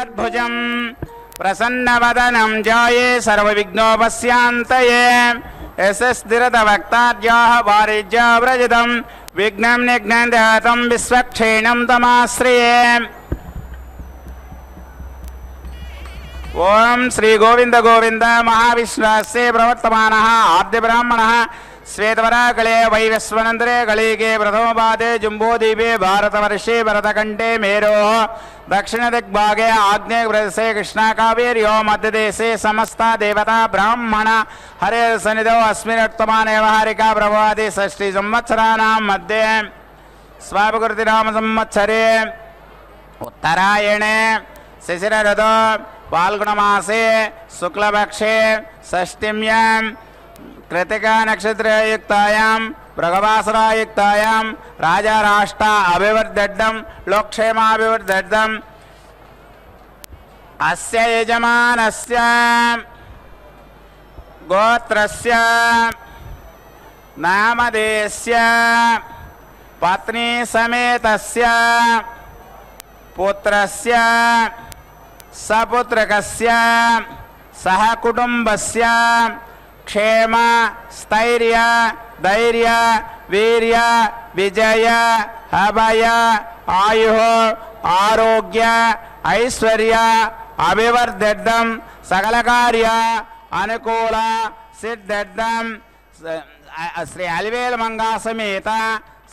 कमलाद्भुजं प्रसन्नवदनं ध्याये सर्वविघ्नोपशान्तये यशस्थिरतवक्ताद्याः वारिज्याव्रजतं विघ्नं निघ्नं दहतं विश्वक्षेणं तमाश्रये। ओम श्री गोविंद गोविंद महाविश्वासे प्रवर्तमानः आद्य ब्राह्मणः श्वेतवराकले वैवस्वनन्तरे कलिगे प्रथमपादे जम्बूद्वीपे भारतवर्षे भरतखण्डे मेरोः दक्षिणदिग्भागे आग्नेयप्रदेशे कृष्णाकावेर्यो मध्यदेशे समस्ता देवता ब्राह्मण हरेर्सन्निधौ अस्मिन्वर्तमाने व्यवहारिका प्रभाते षष्ठी संवत्सराणां मध्ये स्वाभिकृतिनाम संवत्सरे उत्तरायणे शिशिरऋतौ फाल्गुणमासे शुक्लपक्षे षष्ठीम्यां कृतिका नक्षत्रयुक्तायां भृगवासरायुक्तायां राजाराष्ट्र अभिवर्धड्डं लोकक्षेमाभिवर्धड्डम् अस्य यजमानस्य गोत्रस्य नामधेयस्य पत्नी समेतस्य पुत्रस्य सपुत्रकस्य सह कुटुंबस्य क्षेम स्थैर्य धैर्य वीर्य विजय अभय आयु आरोग्य ऐश्वर्य अभिवर्धड्डं सकल कार्य अनुकूल सिद्धड्डं श्री अलिवेल मंगा समेत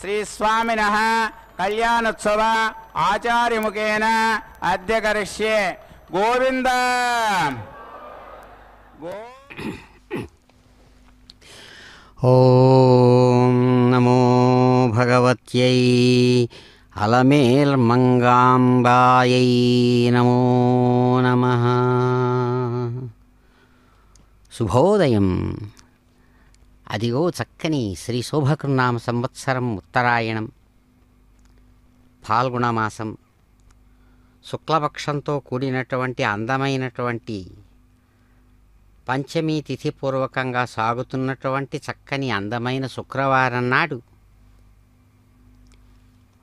श्री स्वामिनः कल्याणोत्सव आचार्य मुखेन अद्य करिष्ये। गोविंद ओम नमो भगवत्यै अलमेल्मंगाम्बायै नमो नमः। శుభోదయం. అదిగో చక్కని శ్రీ శోభకృనామ సంవత్సరం ఉత్తరాయణం ఫాల్గుణమాసం శుక్లపక్షంతో కూడినటువంటి అందమైనటువంటి పంచమీ తిథి పూర్వకంగా సాగుతున్నటువంటి చక్కని అందమైన శుక్రవారం నాడు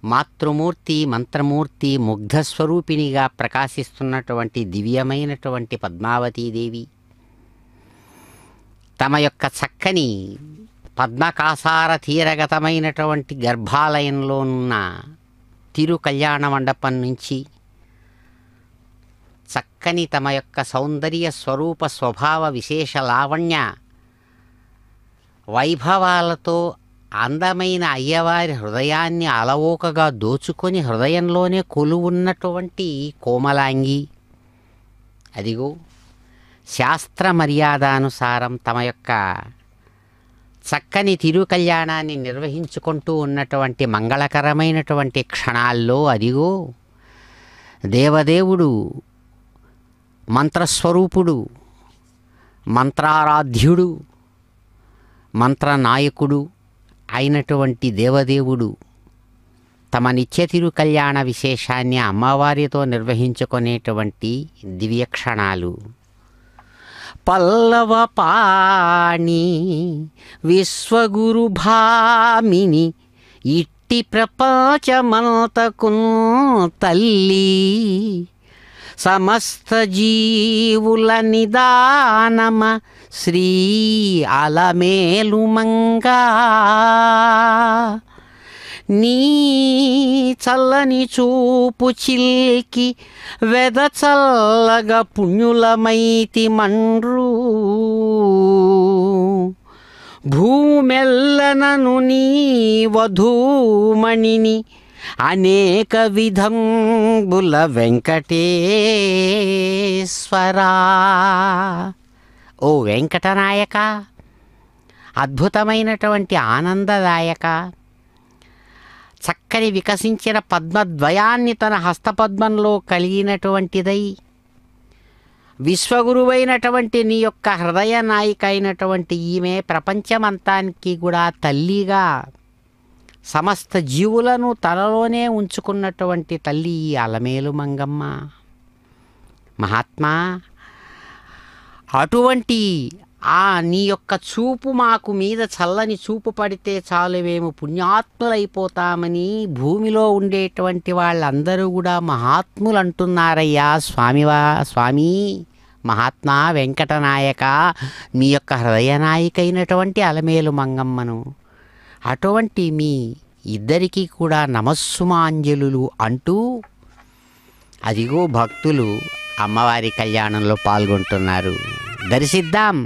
మాతృమూర్తి మంత్రమూర్తి ముగ్ధస్వరూపిణిగా ప్రకాశిస్తున్నటువంటి దివ్యమైనటువంటి పద్మావతీదేవి తమ యొక్క చక్కని పద్మకాసార తీరగతమైనటువంటి గర్భాలయంలో ఉన్న తిరు కళ్యాణ మండపం నుంచి చక్కని తమ యొక్క సౌందర్య స్వరూప స్వభావ విశేష లావణ్య వైభవాలతో అందమైన అయ్యవారి హృదయాన్ని అలవోకగా దోచుకొని హృదయంలోనే కొలువున్నటువంటి కోమలాంగి అదిగో శాస్త్ర మర్యాదానుసారం తమ యొక్క చక్కని తిరు కళ్యాణాన్ని నిర్వహించుకుంటూ ఉన్నటువంటి మంగళకరమైనటువంటి క్షణాల్లో అదిగో దేవదేవుడు మంత్రస్వరూపుడు మంత్రారాధ్యుడు మంత్రనాయకుడు అయినటువంటి దేవదేవుడు తమ నిత్య తిరు కళ్యాణ విశేషాన్ని అమ్మవారితో నిర్వహించుకునేటువంటి దివ్యక్షణాలు. పల్లవ పాణి విశ్వగురు భామిని ఇట్టి ప్రపంచమంతకున్ తల్లి సమస్త జీవుల నిదానమ శ్రీ అలమేలుమంగా నీ చల్లని చూపు చిల్కి వెద చల్లగా పుణ్యులమైతి మండ్రు భూమెల్లనను నీ వధూమణిని అనేక విధంబుల వెంకటేశ్వరా. ఓ వెంకటనాయక, అద్భుతమైనటువంటి ఆనందదాయక, చక్కని వికసించిన పద్మద్వయాన్ని తన హస్తపద్మంలో కలిగినటువంటిదై విశ్వగురువైనటువంటి నీ యొక్క హృదయ నాయిక అయినటువంటి ఈమె ప్రపంచమంతానికి కూడా తల్లిగా సమస్త జీవులను తనలోనే ఉంచుకున్నటువంటి తల్లి ఈ అలమేలు మంగమ్మ మహాత్మా. అటువంటి నీ యొక్క చూపు మాకు మీద చల్లని చూపు పడితే చాలు మేము పుణ్యాత్ములైపోతామని భూమిలో ఉండేటువంటి వాళ్ళందరూ కూడా మహాత్ములు అంటున్నారయ్యా స్వామి మహాత్మా వెంకటనాయక మీ యొక్క హృదయనాయికైనటువంటి అలమేలు మంగమ్మను అటువంటి మీ ఇద్దరికీ కూడా నమస్సుమాంజలులు అంటూ అదిగో భక్తులు అమ్మవారి కళ్యాణంలో పాల్గొంటున్నారు. దర్శిద్దాం,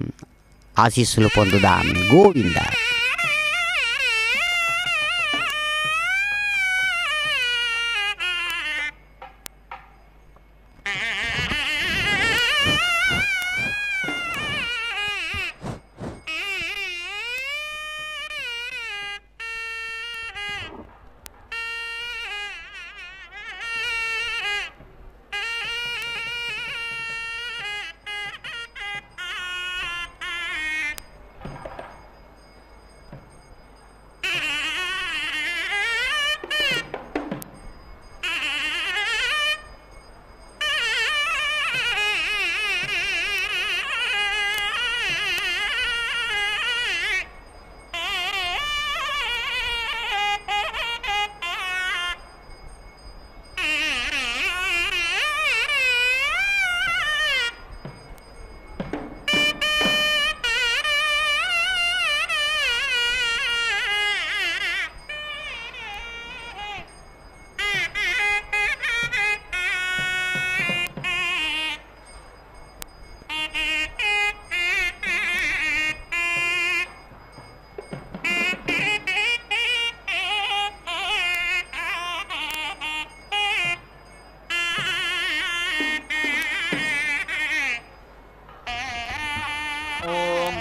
ఆశీస్సులు పొందుదాం. గోవింద.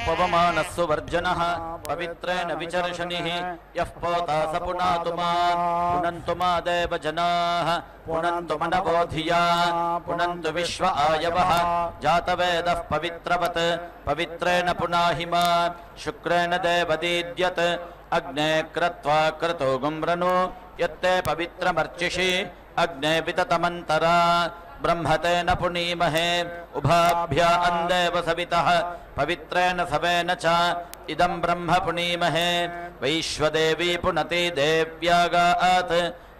పవమానస్సు వర్జనః పవిత్రేణ విచర్షణిః యః పోతా స పునాతు మాం పునంతు మా దేవ జనాః పునంతు మనవో ధియా పునంతు విశ్వ ఆయవః జాతవేదః పవిత్రవత్ పవిత్రేణ పునాహి మాం శుక్రేణ దేవదీద్యత్ అగ్నే క్రత్వా క్రతో గుమ్రను యత్తే పవిత్రమర్చిషి అగ్నే వితతమంతరా బ్రహ్మతేన పునీమహే ఉభాభ్యాం దేవ సవితః పవిత్రేణ సవేన చ ఇదం బ్రహ్మ పునీమహే వైశ్వదేవీ పునతి దేవ్యాగాత్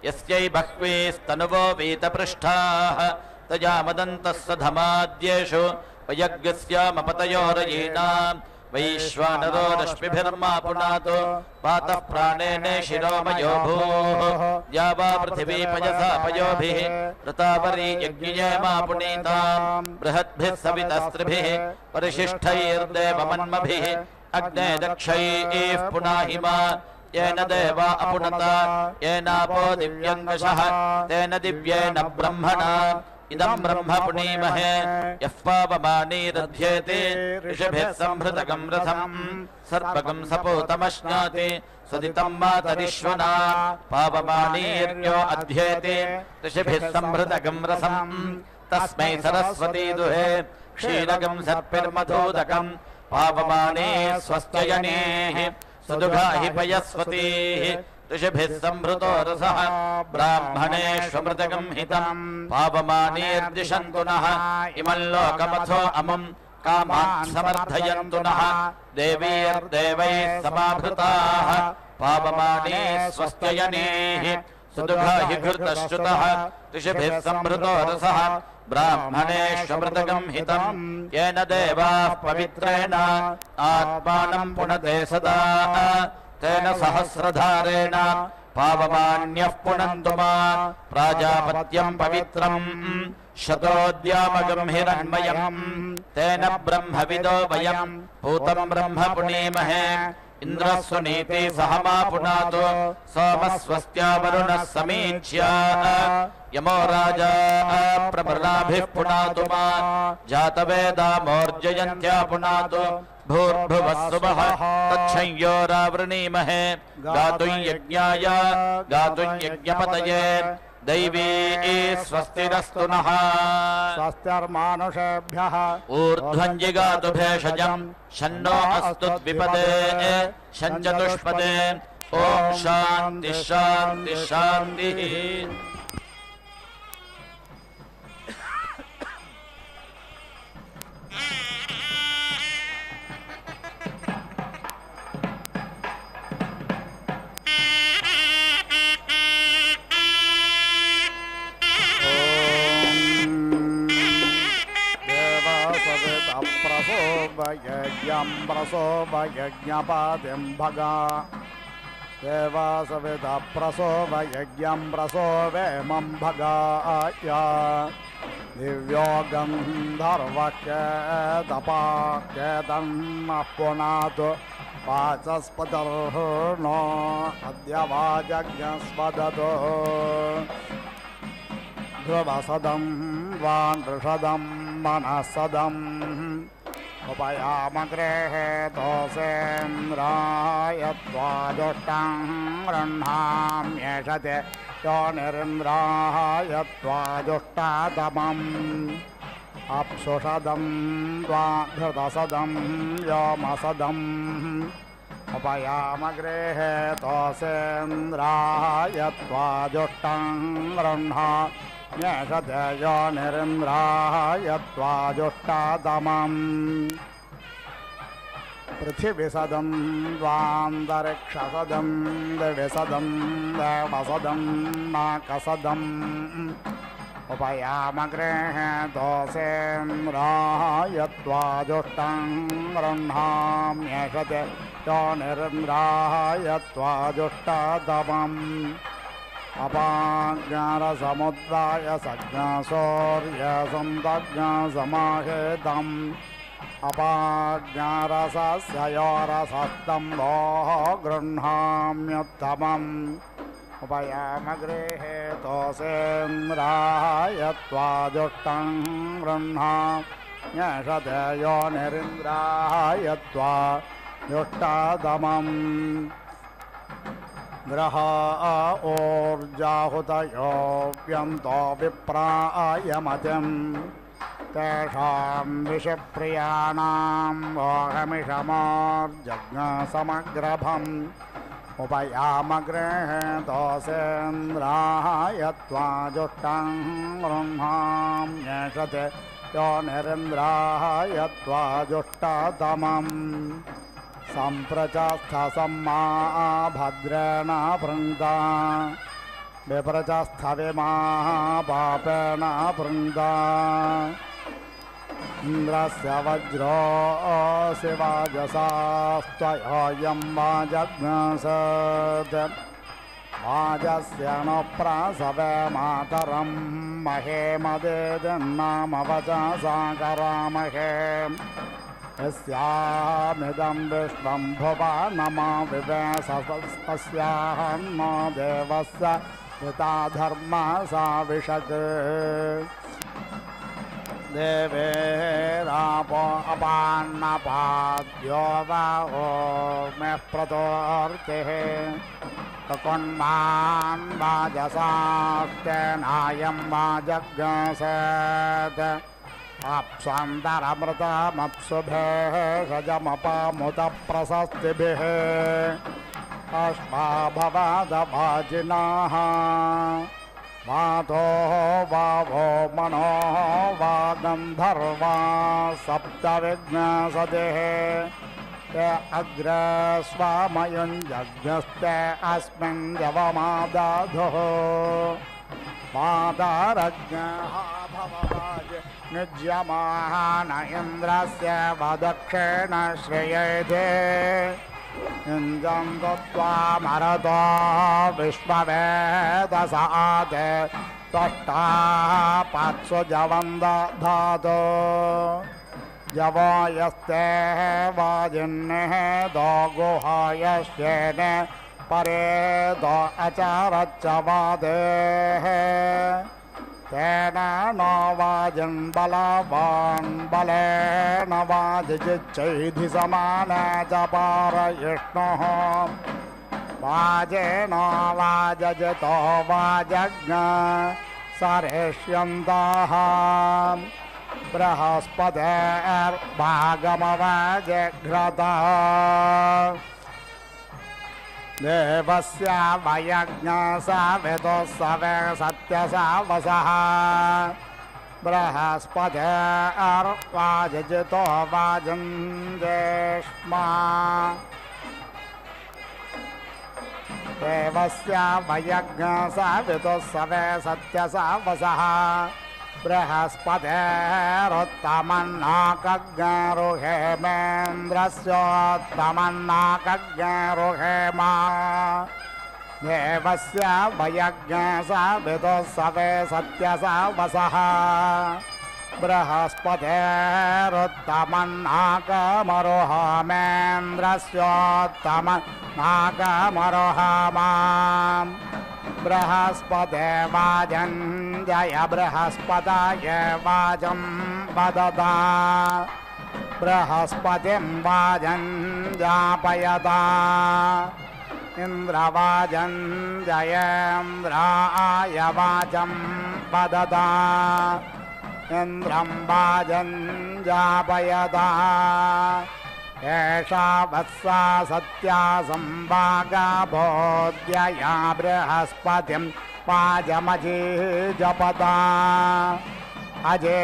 యస్యై బహ్వీస్తనువో వీతపృష్ఠాః తజామదంతస్స ధమాద్యేషు వయజ్ఞస్యామపతయోరయీనాం వైశ్వానరో రశ్మిభిర్మా పునాతు పాతః ప్రాణేనే శిరోమయో భూః యావా పృథివీ పయసా పయోభిః ఋతావరీ యజ్ఞయేమా పునీతాం బృహద్భిः సవితస్త్రిభిः పరిశిష్టైర్దేవమన్మభిः అగ్నే దక్షైః పునాహిమా येन देवा अपुनता येनापो दिव्यङ्गशः तेन दिव्येन ब्रह्मणा इदं ब्रह्म पुनीमहे यः पावमानीरध्येति ऋषिभिः संहृतकं रथम् सर्पकं सपूतमश्नाति सदितं मातरिश्वना पावमानीर्यो अध्येति ऋषिभिः संहृतकं रथम् तस्मै सरस्वती दुहे क्षीरकं सर्पिर्मधूदकं पावमानी स्वस्त्ययनेः सुदुघा हि पयस्वतीः ऋषिभिः संभृतो रसः ब्राह्मणेष्वमृतकं हितं पावमानीर्दिशन्तु नः इमं लोकमथो अमुं कामान् समर्थयन्तु नः देवीर्देवैः समाभृताः पावमानी स्वस्त्ययनेः सुदुघा हि घृतश्रुतः ऋषिभिः संभृतो रसः ब्राह्मणेष्वमृतकं हितं येन देवाः पवित्रेण आत्मानं पुनते सदा तेन सहस्रधारेण पावमान्यः पुनन्तु मा प्राजापत्यं पवित्रं शतोद्यामगं हिरण्मयं तेन ब्रह्मविदो वयं भूतं ब्रह्म पुनीमहे इंद्रस्वनीति सहमा पुनातो सोमस्वस्त्या वरुणः समीच्य यमो राजा प्रबलाभिः पुनातु मा जातवेदा मोर्जयन्त्या पुनातु भूर्भुवः सुवः तच्छंयोरावृणीमहे गातुं यज्ञाय गातुं यज्ञपतये दैवी स्वस्तिरस्तु नः स्वस्तिर्मानुषेभ्यः ऊर्ध्वं जिगातु भेषजं शन्नो अस्तु द्विपदे शञ्चतुष्पदे ॐ शान्ति शान्ति शान्तिः यज्ञं प्रसोमयज्ञपातिं भगा देवासविता प्रसोमयज्ञं प्रसोवेमं भगाय दिव्यो गन्धर्वकेतपाकेतम् पुनातु वाचस्पतिर्नो अद्य वाजज्ञस्पदतो ध्रुवसदं वा नृषदं मनसदम् उपयामग्रेहे दोषेन्द्राय त्वाजुष्टं गृह्णाम्येषते योनिरिन्द्राय त्वाजुष्टातमम् अप्सुषदं त्वा धृतसदं योमसदम् उपयामग्रेहे दोषेन्द्राय त्वाजुष्टं गृह्णाम्येषते योनिरिन्द्राय त्वाजुष्टातमम् पृथिवीसदं द्वान्तरिक्षसदं दिविसदं देवसदं नाकसदम् उपयामग्रेहे दोषेन्द्राय त्वाजुष्टं गृह्णाम्येषते योनिरिन्द्राय त्वाजुष्टातमम् अपाज्ञारसमुद्राय सज्ञासौर्यसन्तज्ञसमाहेतम् अपाज्ञारसस्ययोरसस्तम्भो गृह्णाम्युत्तमम् उपयामग्रेहे दोषेन्द्राय त्वाजुष्टं गृह्णाम्येषते योनिरिन्द्राय त्वाजुष्टातमम् ग्रह ऊर्जाहुतयो व्यन्तो विप्राय मतिम् तेषां विषप्रियाणां मोहमिषमोर्जज्ञसमग्रभम् उपयामग्रेहे दोषेन्द्राय त्वाजुष्टं गृह्णाम्येषते योनिरिन्द्राय त्वाजुष्टातमम् सम्प्रचस्थसम्मा भद्रेण वृन्दा विप्रचस्थविमा पापेन वृन्दा इन्द्रस्य वज्रो शिवाजसास्त्वयोऽयं वाजज्ञसत् वाजस्य नो प्रासवे मातरं महेमदेदन्नाम वचसा करामहे यस्यामिदं विश्वं भुवा नमा विवेशस्तस्याहन्नो देवस्य पिता धर्मा सा विशक् देवेरापो अपान्नपाद्यो वा ओमे प्रतोर्तिः तकुन्मान् वाजसास्तेनायं वाजज्ञसत् अप्स्वान्तरमृतमप्सुभिः सजमपामुतप्रशस्तिभिः अश्वाभवादवाजिनाः मातो वावो मनो वा गन्धर्वा सप्तविघ्नसतिः ते अग्रे स्वामयुञ्जज्ञस्ते अस्मिन् यवमादाधुः मातारज्ञः भववाज निज्यमान इन्द्रस्य वदक्षेण श्रेयेते इन्द्रं त्वा मरतो विश्ववेदसाते त्वष्टा पात्सु जवन्दधातो जवो यस्ते वाजिन्नेः दो गुहायश्चेन परे दो अचारच्च वादेः तेन न वाजन् बलवान् बलेन वाजिचिच्चैधि समान च पारयिष्णुः वाजेन वाजजितो वाजज्ञ सरेष्यन्तः बृहस्पतेर्भागमवाजघ्रता देवस्य वयज्ञसाविदुस्सवे सत्यसावसः बृहस्पतेर्वाजजितो वाजन्देष्मा देवस्य वयज्ञसाविदुस्सवे सत्यसावसः बृहस्पतेरुहेमेन्द्रस्योत्तमन्नाकज्ञरुहेमा देवस्य वयज्ञस विदुः सवे सत्यसा वसः बृहस्पतेरुत्तमन्नाकमरुहमेन्द्रस्योत्तमन्नाकमरुहमा बृहस्पते वाजञ्जय बृहस्पतये वाजं वदता बृहस्पतिं वाजञ्जापयता इन्द्रवाजञ्जयेन्द्राय वाचं वदता इन्द्रं वाजञ्जापयता एषा वत्सा सत्या संवागा बोध्यया बृहस्पतिं वाजमजे जपता अजे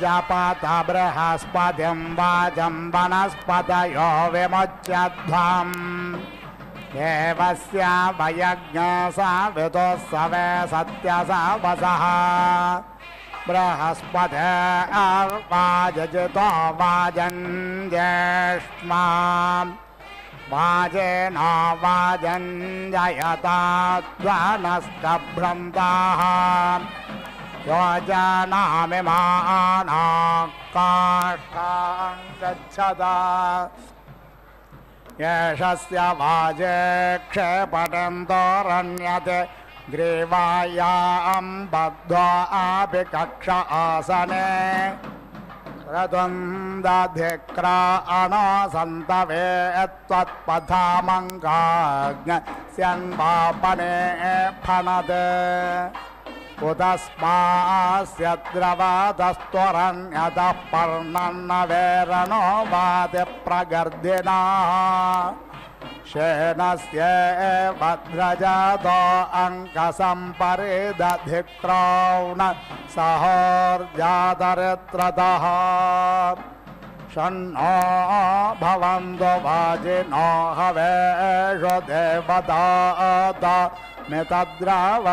जपत बृहस्पतिं वाचं वनस्पतयो विमुच्यध्वम् देवस्य वयज्ञसा विदुः सवे सत्यसा वसः बृहस्पते वाजजितो वाजञ्जेष्मा वाजेन वाजञ्जयता ध्वनस्तभ्रन्ताः योजनामिमानाकाष्ठां गच्छता येषस्य वाजे क्षेपटन्तोरण्यते ग्रीवायां बद्धो अपि कक्ष आसने रदुन्दधिक्राणो सन्तवे त्वत्पथामङ्गाग्न्यस्यन्वापने फणद् उतस्मास्य द्रवदस्त्वरण्यतः पर्णन्नवेरणो वाति प्रगर्दिनः शेनस्य भद्रजातो अङ्कसम्परिदधिक्राउण सहोर्जातरित्रतः षण्णो भवन्तु वाजिनो हवेषु देवतात मितद्रावस्वर्गाः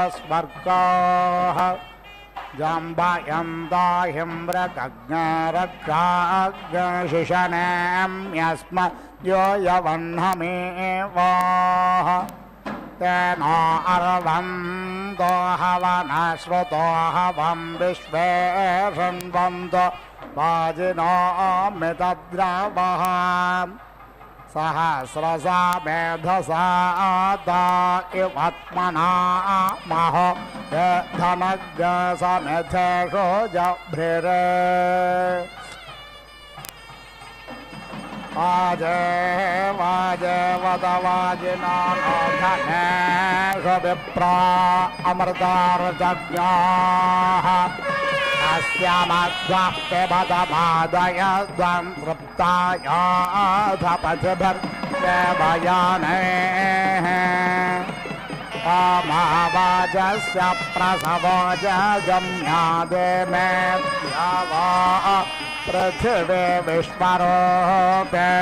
जाम्बायन्ता हिम्रकज्ञरक्षाग्शिशनेम्यस्म यो यवह्नमेवाः तेन अर्वन्तो हवनश्रुतो हवं विश्वे शृण्वन्तो वाजिनो मितद्रावः सहस्रसा मेधसा ता इवत्मना महो धनज्ञसमेधेषु जभ्रिरे वाजे वाजे वद वाजिनो नो धनेषु विप्रा अमृतार्जज्ञाः अस्यामध्वः पिबतमादय द्वं तृप्तायाधपथिभिर्देवयानेः कामावाजस्य प्रसवो जगम्यादे मेऽद्या वा पृथिवी विश्वरूपे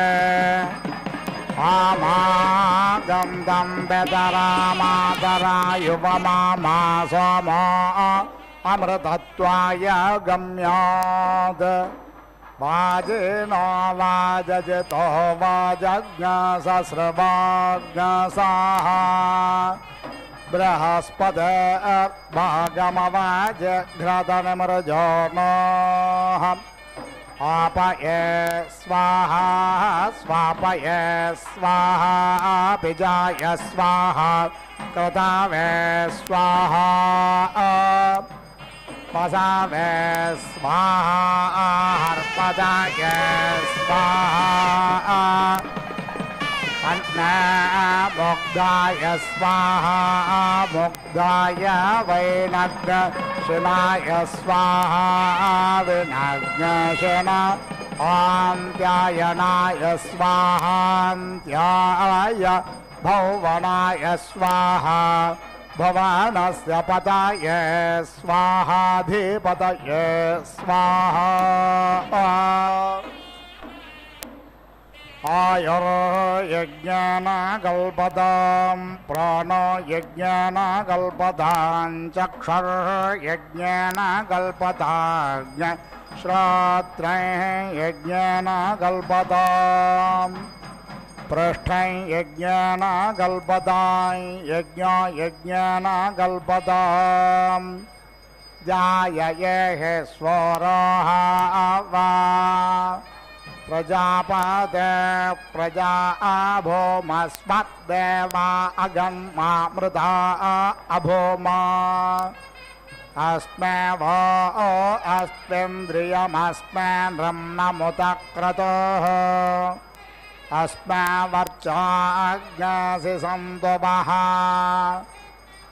आमागं तं पितरामातरायुवमामा सोमो अमृतत्वाय गम्यात् वाजिनो वाजजितो वाजज्ञसस्रवाज्ञसाः बृहस्पते भागमवाजघ्रतनिमृजोनोः आपये स्वाहा स्वापये स्वाहा पिजाय स्वाहा कृतावे स्वाहा पसावे स्वाहा हर्पदाय स्वाहा मुग्धाय स्वाहा मुग्धाय वैनग्नशिनाय स्वाहा विनग्नशिन आन्त्यायनाय स्वाहान्त्याय भुवनाय स्वाहा भुवनस्य पतये स्वाहाधिपतये स्वाहा आयुर्यज्ञेन कल्पतां प्राणो यज्ञेन कल्पतां चक्षुर्यज्ञेन कल्पतां श्रोत्रं यज्ञेन कल्पतां पृष्ठं यज्ञेन कल्पतां यज्ञो यज्ञेन कल्पतां जाययेह स्वरोः वा प्रजापते प्रजा भूमस्मद्देवा अगन्मा मृधा अभूमा अस्मे वो अस्मिन्द्रियमस्मे नृम्नमुत क्रतुः अस्मे वर्चाज्ञासि सन्तुमः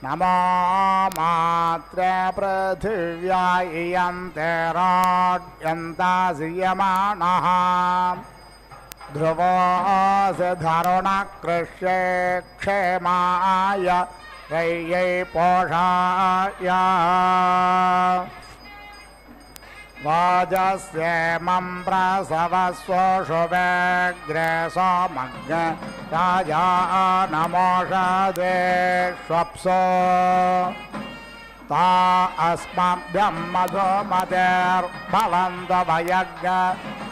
नमो मात्रे पृथिव्या इयन्ते राड्यन्तासियमानः ध्रुवोऽसि धरुणकृष्ये क्षेमाय रय्यै पोषाय वाजस्येमं प्रसवस्वशुभेऽग्रे सोमज्ञ राजा नमोषधे स्वप्सो ता अस्मभ्यं मधुमतेर्भवन्तवयज्ञ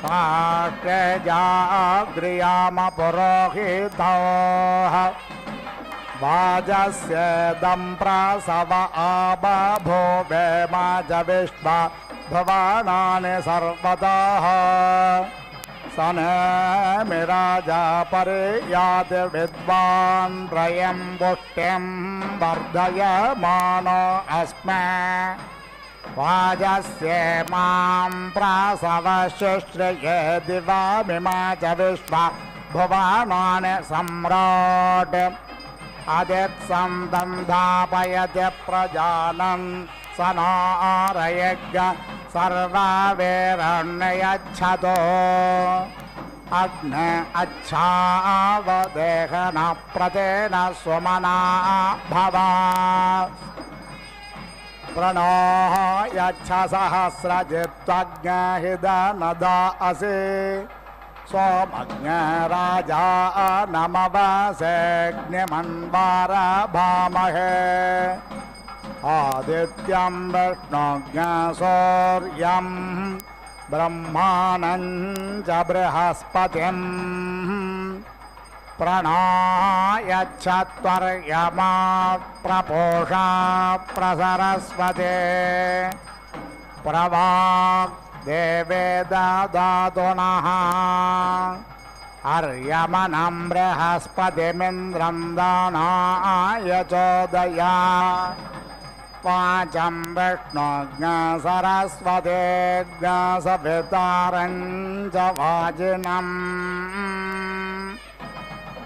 राष्ट्रे जाग्रियाम पुरोहितोः वाजस्येदं प्रसव आबभूवे मा च विश्वा भवानानि सर्वतः सनेमिराजा परियाति विद्वान् रयं पुष्टिं वर्धयमानो अस्मे वाजस्येमां प्रसवशुश्रये दिवामिमा च विश्वा भुवनानि सम्राट् अदित्सन्दन्धापयति प्रजानन् स नो आरयज्ञ सर्वावेरण्ययच्छतो अग्ने अच्छावदेहन प्रतेन स्वमना भवा प्रणो यच्छ सहस्रजित्वज्ञहिदनदासि सोमज्ञ राजा नमवसेऽग्निमन्वारभामहे आदित्यं विष्णुज्ञ सूर्यं ब्रह्माणं च बृहस्पतिं प्रणो यच्छत्वर्यमा प्रपोषा प्रसरस्वते प्रवाक् देवे ददातुनः अर्यमनं बृहस्पतिमिन्द्रं दानाय चोदया वाचं विष्णुज्ञ सरस्वतेज्ञ सवितारं च वाजिनम्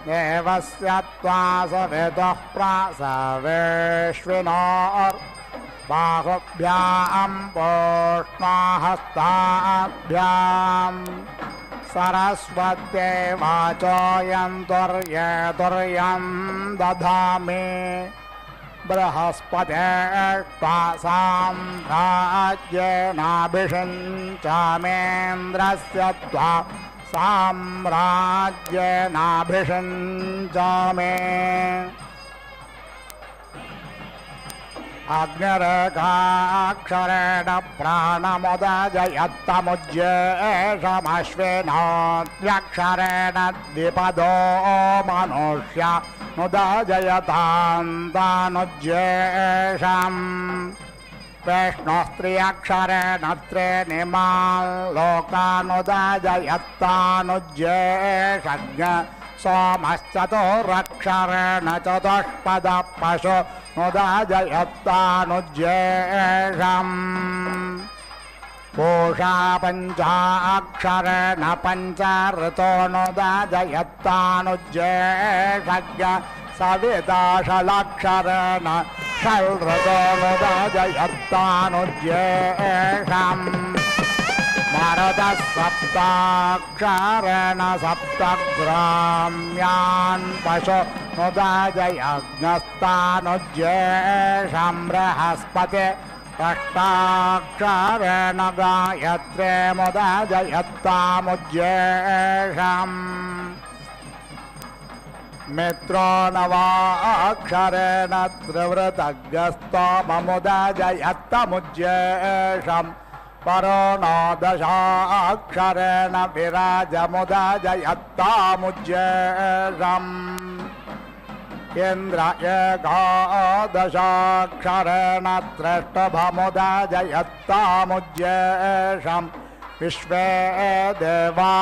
देवस्य त्वा सवितुः प्रासवेश्विनोर्बाहुभ्यां पोष्णाहस्ताभ्यां सरस्वत्यै वाचोऽयन्तुर्येतुर्यं दधामि बृहस्पते त्वा साम्राज्येनाभिषिञ्चामेन्द्रस्य त्वा साम्राज्येनाभिषिञ्चामे अग्निरेखाक्षरेण प्राणमुदजयत्तमुज्येषमश्विनोऽक्षरेण द्विपदो मनुष्या नुदजयतान्तानुज्येषम् विष्णुस्त्र्यक्षरेण त्रीनिमान् लोकानुदजयत्तानुज्येषज्ञ सोमश्चतुरक्षरेण चतुष्पद पशु नुदजयत्तानुज्येषम् पूषा पञ्चाक्षरेण पञ्च ऋतो नुदजयत्तानुज्येषज्ञ सविता षडक्षरेण षड्ऋतो नुदजयत्तानुज्येषम् मरुतः सप्ताक्षरेण सप्तग्राम्यान् पशु नुदजयज्ञस्तानुज्येषं बृहस्पति अष्टाक्षरेण गायत्रे मुदजयत्तामुज्येषम् मित्रो नवाक्षरेण त्रिवृतग्रस्तोममुदजयत्तमुज्येषम् परो नो दशाक्षरेण विराजमुदजयत्तामुज्येषम् इन्द्र एकादशाक्षरेण त्रेष्टभमुदजयत्तामुज्येषम् विश्वे देवा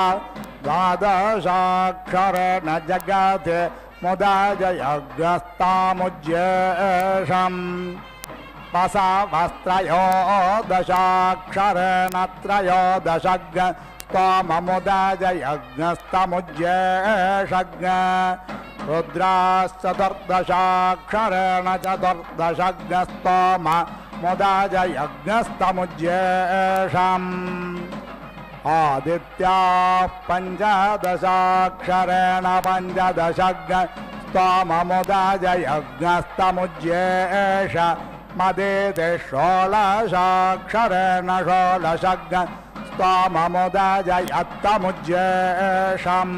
द्वादशाक्षरेण जगते मुदजयग्रस्तामुज्येषम् वसावस्त्रयोदशाक्षरेण त्रयोदशग्स्तोममुदजयज्ञस्तमुज्येषज्ञ रुद्राश्चतुर्दशाक्षरेण चतुर्दशग्स्तोम मुदजयज्ञस्तमुज्येषम् आदित्याः पञ्चदशाक्षरेण पञ्चदशग्स्तोममुदजयज्ञस्तमुज्येष मदेते षोडशाक्षरेण षोडशग्स्तोममुदजयत्तमुज्येषम्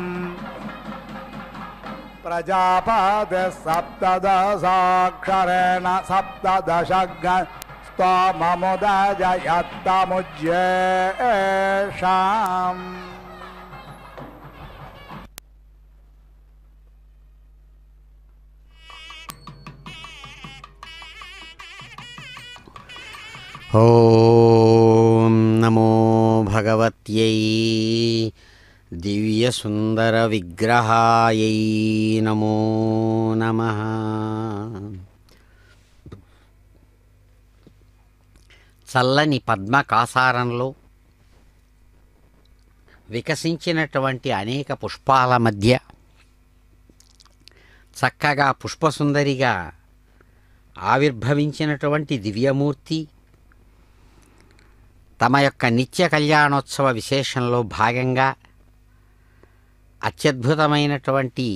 प्रजापतिः सप्तदशाक्षरेण सप्तदशग्स्तोममुदजयत्तमुज्येषम् ఓం నమో భగవత్యై దివ్యసుందరవిగ్రహాయై నమో నమః. చల్లని పద్మకాసారంలో వికసించినటువంటి అనేక పుష్పాల మధ్య చక్కగా పుష్పసుందరిగా ఆవిర్భవించినటువంటి దివ్యమూర్తి తమ యొక్క నిత్య కళ్యాణోత్సవ విశేషంలో భాగంగా అత్యద్భుతమైనటువంటి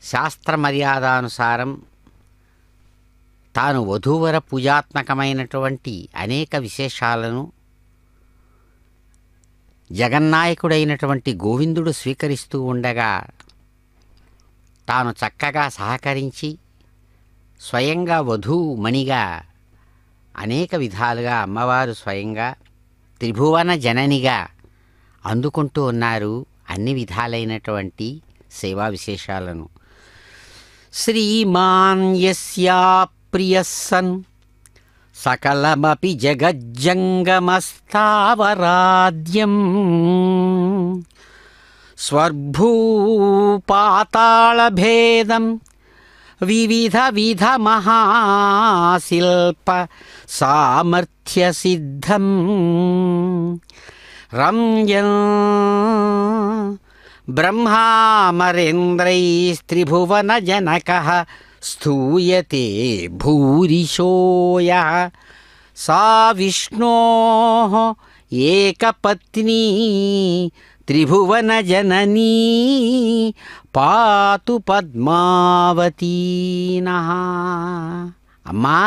శాస్త్ర మర్యాదానుసారం తాను వధూవర పూజాత్మకమైనటువంటి అనేక విశేషాలను జగన్నాయకుడైనటువంటి గోవిందుడు స్వీకరిస్తూ ఉండగా తాను చక్కగా సహకరించి స్వయంగా వధూమణిగా అనేక విధాలుగా అమ్మవారు స్వయంగా త్రిభువన జననిగా అందుకుంటూ ఉన్నారు అన్ని విధాలైనటువంటి సేవా విశేషాలను. శ్రీమాన్ యస్యా ప్రియస్సన్ సకలమపి జగజ్జంగమస్థావరాద్యం స్వర్భూపాతాళభేదం వివిధ విధ మహాశిల్ప సామర్థ్య సిద్ధం రమ్యన్ బ్రహ్మామరేంద్రైస్త్రిభువన జనకః స్థూయతే భూరిశోయః సా విష్ణోః ఏకపత్నీ త్రిభువన జననీ పాతు పద్మావతీనః. అమ్మా,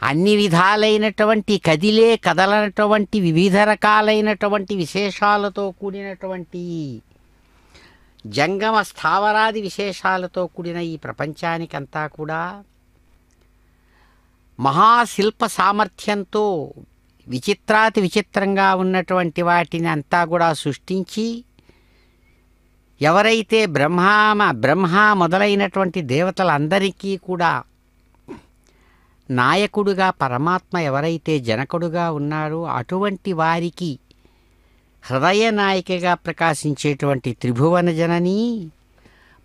అన్ని విధాలైనటువంటి కదిలే కదలనటువంటి వివిధ రకాలైనటువంటి విశేషాలతో కూడినటువంటి జంగమ స్థావరాది విశేషాలతో కూడిన ఈ ప్రపంచానికంతా కూడా మహాశిల్ప సామర్థ్యంతో విచిత్రాతి విచిత్రంగా ఉన్నటువంటి వాటిని అంతా కూడా సృష్టించి ఎవరైతే బ్రహ్మ మొదలైనటువంటి దేవతలందరికీ కూడా నాయకుడుగా పరమాత్మ ఎవరైతే జనకుడుగా ఉన్నారో అటువంటి వారికి హృదయ నాయికగా ప్రకాశించేటువంటి త్రిభువన జనని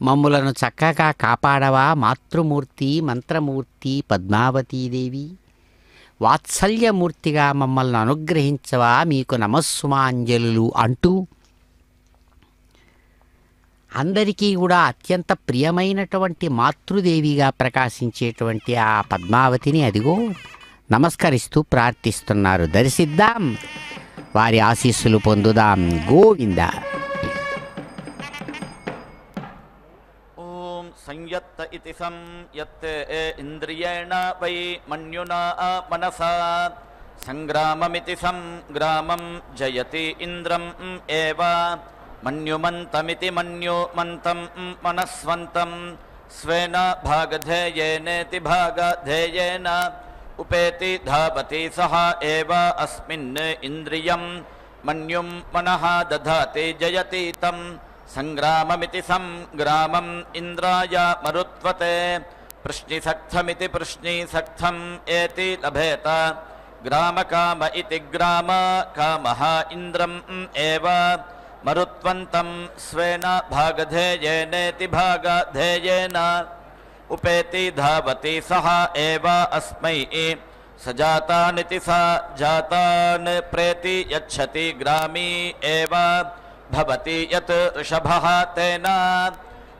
మమ్ములను చక్కగా కాపాడవా మాతృమూర్తి మంత్రమూర్తి పద్మావతీదేవి, వాత్సల్యమూర్తిగా మమ్మల్ని అనుగ్రహించవా, మీకు నమస్సుమాంజలులు అంటూ అందరికీ కూడా అత్యంత ప్రియమైనటువంటి మాతృదేవిగా ప్రకాశించేటువంటి ఆ పద్మావతిని అదిగో నమస్కరిస్తూ ప్రార్థిస్తున్నారు. దర్శిద్దాం, వారి ఆశీస్సులు పొందుదాం. గోవింద. ఓం संयत्त इति संयत्ते इन्द्रियेण वै मन्युना मनसा संग्राममिति संग्रामं जयति इन्द्रम् एव मन्युमन्तमिति मन्युमन्तं मनस्वन्तं स्वेन भागधेयेनेति भागधेयेन उपेति धावति सः एव अस्मिन् इन्द्रियं मन्युं मनः दधाति जयति तं संग्राममिति संग्रामम् इन्द्राय मरुत्वते पृश्निसक्थमिति पृश्निसक्थम् एति लभेत ग्रामकाम इति ग्राम कामः इन्द्रम् एव मरुत्वन्तं स्वेन भागधेयेनेति भागधेयेन उपेति धावति सः एव अस्मै सजातानिति स जातान् प्रेति यच्छति ग्रामी एव भवति यत् ऋषभः तेन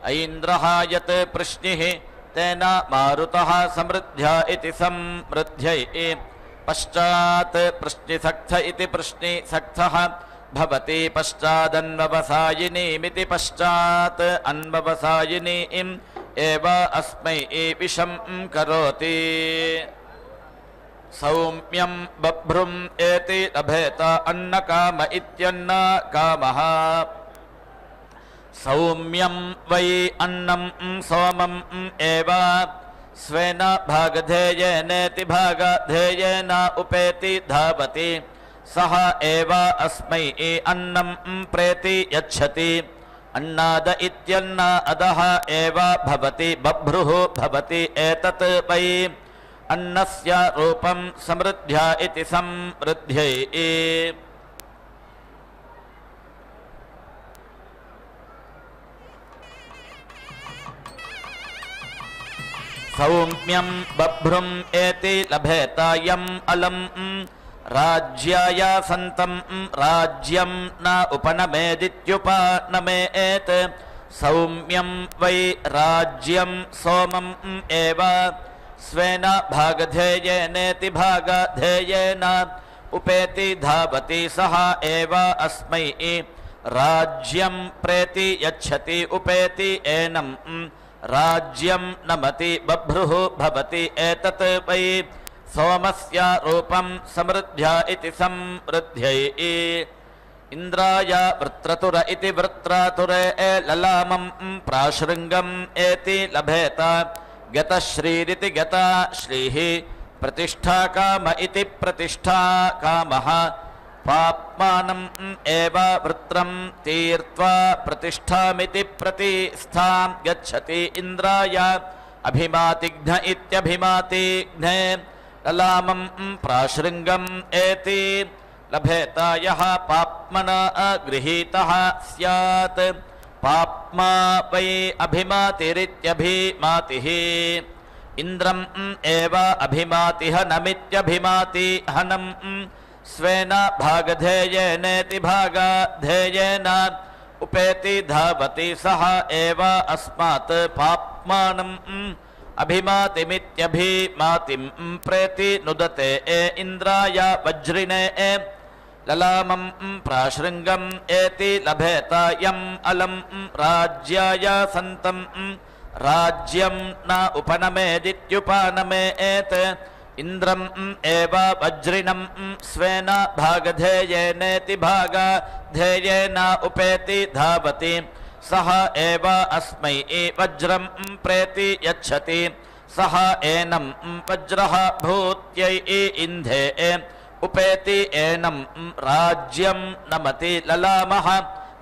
ऐन्द्रः यत् पृश्निः तेन मारुतः समृद्ध्या इति समृद्ध्यै पश्चात् पृश्निसक्थ इति पृश्निसक्थः भवति पश्चादन्ववसायिनीमिति पश्चात् अन्ववसायिनीम् एव अस्मै विषं करोति सौम्यं बभ्रुम् एति लभेत अन्नकाम इत्यन्नकामः सौम्यं वै अन्नं सोमम् एव स्वेन भागधेयेनेति भागधेयेन उपेति धावति सः एव अस्मै अन्नं प्रेति यच्छति अन्नाद इत्यन्न अदः एव भवति बभ्रुः भवति एतत् वै अन्नस्य रूपं समृद्ध्या इति समृद्ध्यै सौम्यं बभ्रुम् एति लभेत यम् अलम् राज्याय सन्तं राज्यं न उपनमेदित्युपनमेत् सौम्यं वै राज्यं सोमम् एव स्वेन भागधेयेनेति भागधेयेन उपेति धावति सः एव अस्मै राज्यं प्रेति यच्छति उपेति एनं राज्यं नमति बभ्रुः भवति एतत् वै सोमस्य रूपं समृद्ध्या इति समृद्ध्यै इन्द्राय वृत्रतुर इति वृत्रातुरे ललामं प्राशृङ्गम् एति लभेत गतश्रीरिति गताश्रीः प्रतिष्ठाकाम इति प्रतिष्ठाकामः पाप्मानम् एव वृत्रं तीर्त्वा प्रतिष्ठामिति प्रतिष्ठां गच्छति इन्द्राय अभिमातिघ्न इत्यभिमातिघ्ने ललामं प्राशृङ्गम् एति लभेत यः पाप्मना गृहीतः स्यात् पाप्मा वै अभिमातिरित्यभिमातिः इन्द्रम् एव अभिमातिहनमित्यभिमातिहनम् स्वेन भागधेयेनेति भागधेयेन उपेति धावति सः एव अस्मात् पाप्मानम् अभिमातिमित्यभिमातिं प्रेति नुदते इन्द्राय वज्रिणे ललामं प्राशृङ्गम् एति लभेत यम् अलम् राज्याय सन्तं राज्यं न उपनमेदित्युपनमेत् इन्द्रम् एव वज्रिणं स्वेन भागधेयेनेति भागधेयेन उपेति धावति सः एव अस्मै वज्रं प्रेति यच्छति सः एनं वज्रः भूत्यै इन्धे उपेति एनं राज्यं नमति ललामः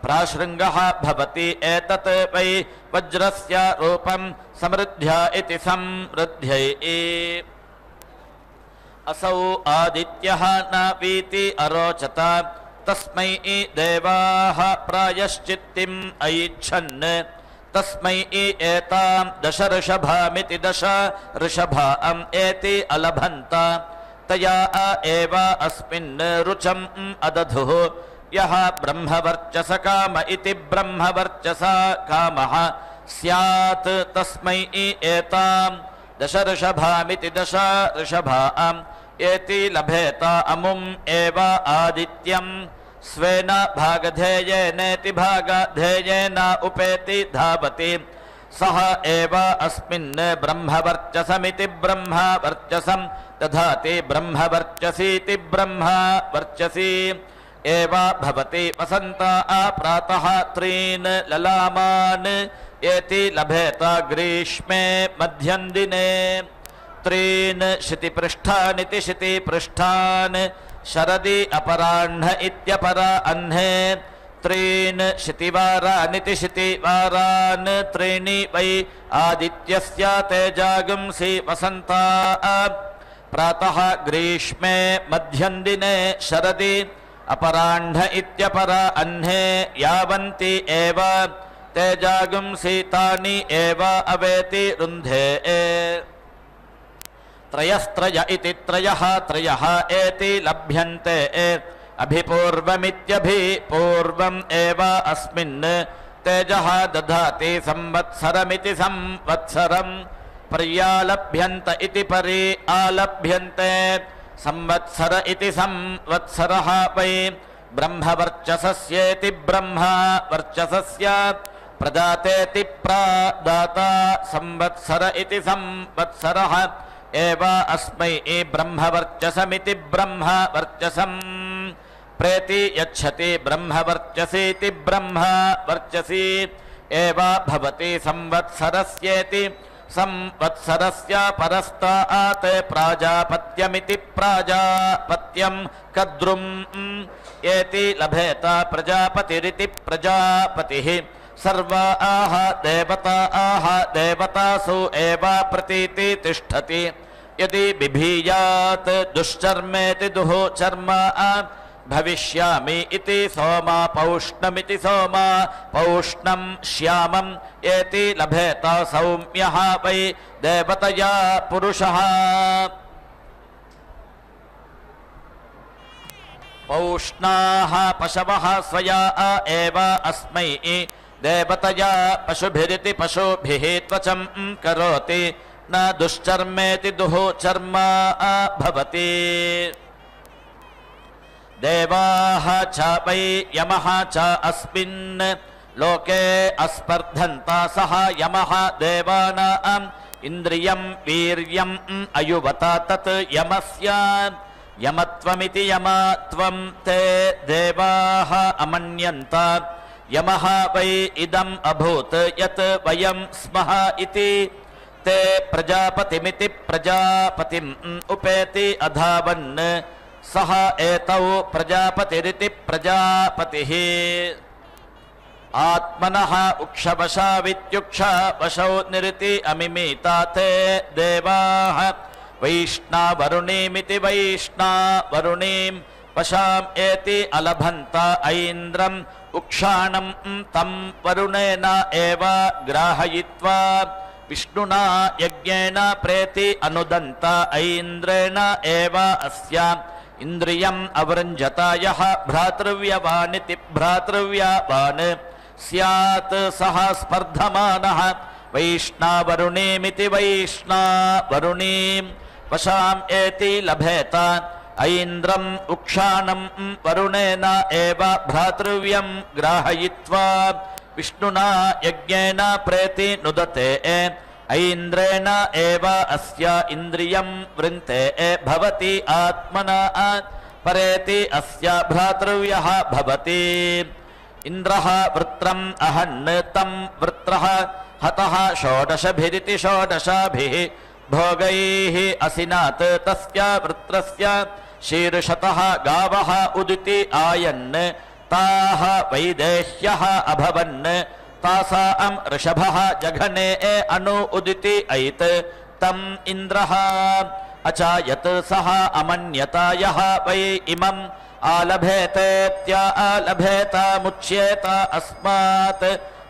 प्राशृङ्गः भवति एतत् वै वज्रस्य रूपं समृद्ध्या इति समृद्ध्यै असौ आदित्यः न वीति अरोचत तस्मै देवाः प्रायश्चित्तिम् ऐच्छन् तस्मै एतां दश ऋषभामिति दश ऋषभाम् एति अलभन्त तया एव अस्मिन् रुचम् अदधुः यः ब्रह्मवर्चस काम इति ब्रह्मवर्चस कामः स्यात् तस्मै एतां दश ऋषभामिति दश ऋषभाम् एति लभेत अमुम् एव आदित्यं स्वेन भागधेयेनेति भागधेयेन उपेति धावति सह एव अस्मिन् ब्रह्मवर्चसमिति ब्रह्मवर्चसं दधाति ब्रह्मवर्चसीति ब्रह्मवर्चसी एव भवति वसन्ता प्रातः त्रीन् ललामान् एति लभेत ग्रीष्मे मध्यं दिने त्रीन् शितिपृष्ठानिति शितिपृष्ठान् शरदि अपराह्न इत्यपरा अह्ने त्रीन् शितिवारानिति शितिवारान् त्रीणि वै आदित्यस्य तेजागुंसि वसन्ता प्रातः ग्रीष्मे मध्यं दिने शरदि अपराह्न इत्यपरा अह्ने यावन्ति एव तेजागुंसि तानि एव अवेति रुन्धे त्रयस्त्रय इति त्रयः त्रयः एति लभ्यन्ते अभिपूर्वमित्यभिपूर्वम् एव अस्मिन् तेजः दधाति संवत्सरमिति संवत्सरम् पर्यालभ्यन्त इति परि आलभ्यन्ते संवत्सर इति संवत्सरः वै ब्रह्मवर्चसस्येति ब्रह्मवर्चसस्य प्रदातेति प्रादाता संवत्सर इति संवत्सरः एव अस्मै ब्रह्मवर्चसमिति ब्रह्मवर्चसम् प्रेति यच्छति ब्रह्मवर्चसीति ब्रह्मवर्चसी एव भवति संवत्सरस्येति संवत्सरस्य परस्तात् प्राजापत्यमिति प्राजापत्यं कद्रुम् एति लभेत प्रजापतिरिति प्रजापतिः सर्वाः देवताः देवतासु एव प्रतीति तिष्ठति यदि बिभीयात् दुश्चर्मेति दुःचर्म भविष्यामि इति सोमा पौष्णमिति सोमा पौष्णं श्यामम् एति लभेत सौम्यः वै देवतया पुरुषः पौष्णाः पशवः स्वया एव अस्मै देवतया पशुभिरिति पशुभिः त्वचं करोति न दुश्चर्मेति दुःचर्म भवति देवाः च वै यमः च अस्मिन् लोके अस्पर्धन्ता सह यमः देवानाम् इन्द्रियं वीर्यम् अयुवता तत् यमस्य यमत्वमिति यमत्वं ते देवाः अमन्यन्त यमः वै इदम् अभूत् यत् वयं स्मः इति ते प्रजापतिमिति प्रजापतिम् उपेति अधावन् सह एतौ प्रजापतिरिति प्रजापतिः आत्मनः उक्षवशावित्युक्षवशौ निरिति अमिमीता ते देवाः वैष्णावरुणीमिति वैष्णावरुणीं वशाम् एति अलभन्त ऐन्द्रम् उक्षाणं तं वरुणेन एव ग्राहयित्वा विष्णुना यज्ञेन प्रेति अनुदन्त ऐन्द्रेण एव अस्य इन्द्रियम् अवृञ्जत यः भ्रातृव्यवानिति भ्रातृव्यवान् स्यात् सः स्पर्धमानः वैष्णावरुणीमिति वैष्णावरुणीं वशाम् एति लभेत ऐन्द्रम् उक्षाणं वरुणेन एव भ्रातृव्यं ग्राहयित्वा विष्णुना यज्ञेन प्रेति नुदते ऐन्द्रेण एव अस्य इन्द्रियं वृन्ते भवति आत्मना परेति अस्य भ्रातृव्यः भवति इन्द्रः वृत्रम् अहन् तं वृत्रः हतः षोडशभिरिति षोडशाभिः भोगैः असिनात् तस्य वृत्रस्य शीर्षतः गावः उदिति आयन् ताः वैदेह्यः अभवन् तासाम् ऋषभः जघने अनु उदिति ऐत् तम् इन्द्रः अचायत् सः अमन्यत यः वै इमम् आलभेतेत्या आलभेतामुच्येत अस्मात्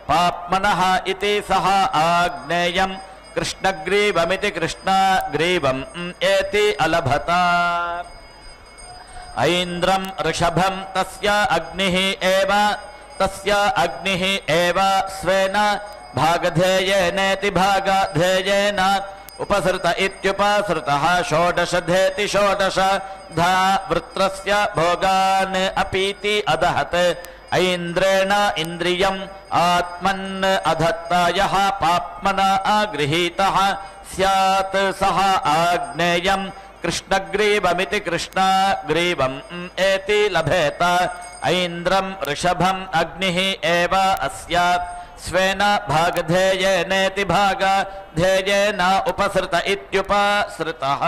पाप्मनः इति सः आग्नेयम् कृष्णग्रीवमिति कृष्णग्रीवम् एति अलभत ऐन्द्रं ऋषभं तस्य अग्निः एव स्वेन भागधेयेनेति भागधेयेन उपसृत इत्युपसृतः षोडशधेति षोडशधा वृत्रस्य भोगान् अपीति अदहत् ऐन्द्रेण इन्द्रियम् आत्मन् अधत्ता यः पाप्मना गृहीतः स्यात् सः आग्नेयम् कृष्णग्रीवमिति कृष्णाग्रीवम् एति लभेत ऐन्द्रम् ऋषभम् अग्निः एव अस्यात् स्वेन भागधेयेनेति भागधेयेन उपसृत इत्युपसृतः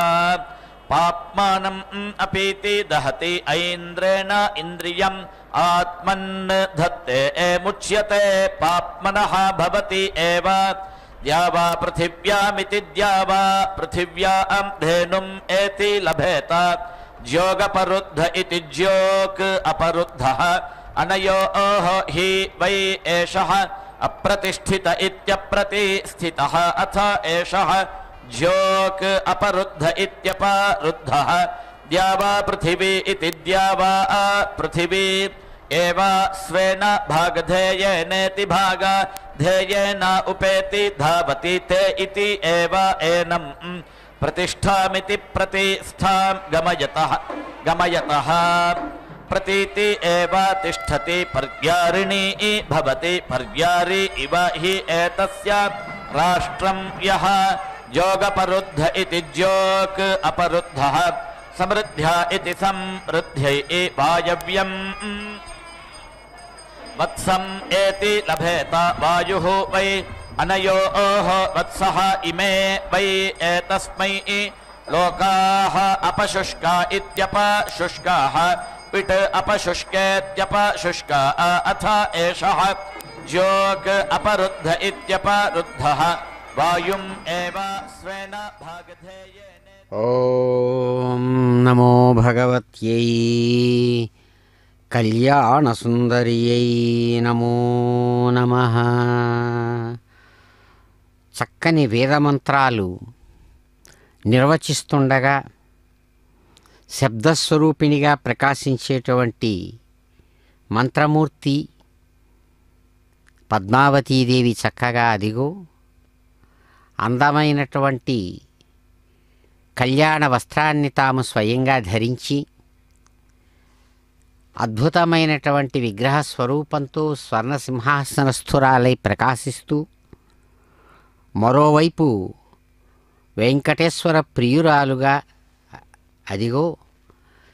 पाप्मानम् अपीति दहति ऐन्द्रेण इन्द्रियम् आत्मन् धत्ते मुच्यते पाप्मनः भवति एव द्यावा पृथिव्यामिति द्यावा पृथिव्यां धेनुम् एति लभेत ज्योगपरुद्ध इति ज्योक् अपरुद्धः अनयोः हि वै एषः अप्रतिष्ठित इत्यप्रतिष्ठितः अथ एषः ज्योक् अपरुद्ध इत्यपरुद्धः द्यावा पृथिवी इति द्यावा पृथिवी एव स्वेन भागधेयेनेति भागधेयेन उपेति धावति ते इति एव एनम् प्रतिष्ठामिति प्रतिष्ठां गमयतः प्रतीति एव तिष्ठति पर्यारिणी भवति पर्यारी इव हि एतस्य राष्ट्रं यः जोगपरुद्ध इति जोक् अपरुद्धः समृद्ध्या इति समृद्ध्यै वायव्यम् वत्सम् एति लभेत वायुः वै अनयोः वत्सः इमे वै एतस्मै लोकाः अपशुष्का इत्यपशुष्काः पिट् अपशुष्केत्यपशुष्का अथ एषः जोग् अपरुद्ध इत्यपरुद्धः वायुम् एव स्वेन भागधेयेन। ఓం నమో భగవత్యై కళ్యాణసుందర్యై నమో నమః. చక్కని వేదమంత్రాలు నిర్వచిస్తుండగా శబ్దస్వరూపిణిగా ప్రకాశించేటువంటి మంత్రమూర్తి పద్మావతీదేవి చక్కగా అదిగో అందమైనటువంటి కళ్యాణ వస్త్రాన్ని తాము స్వయంగా ధరించి అద్భుతమైనటువంటి విగ్రహ స్వరూపంతో స్వర్ణ సింహాసనస్థురాలై ప్రకాశిస్తూ మరోవైపు వెంకటేశ్వర ప్రియురాలుగా అదిగో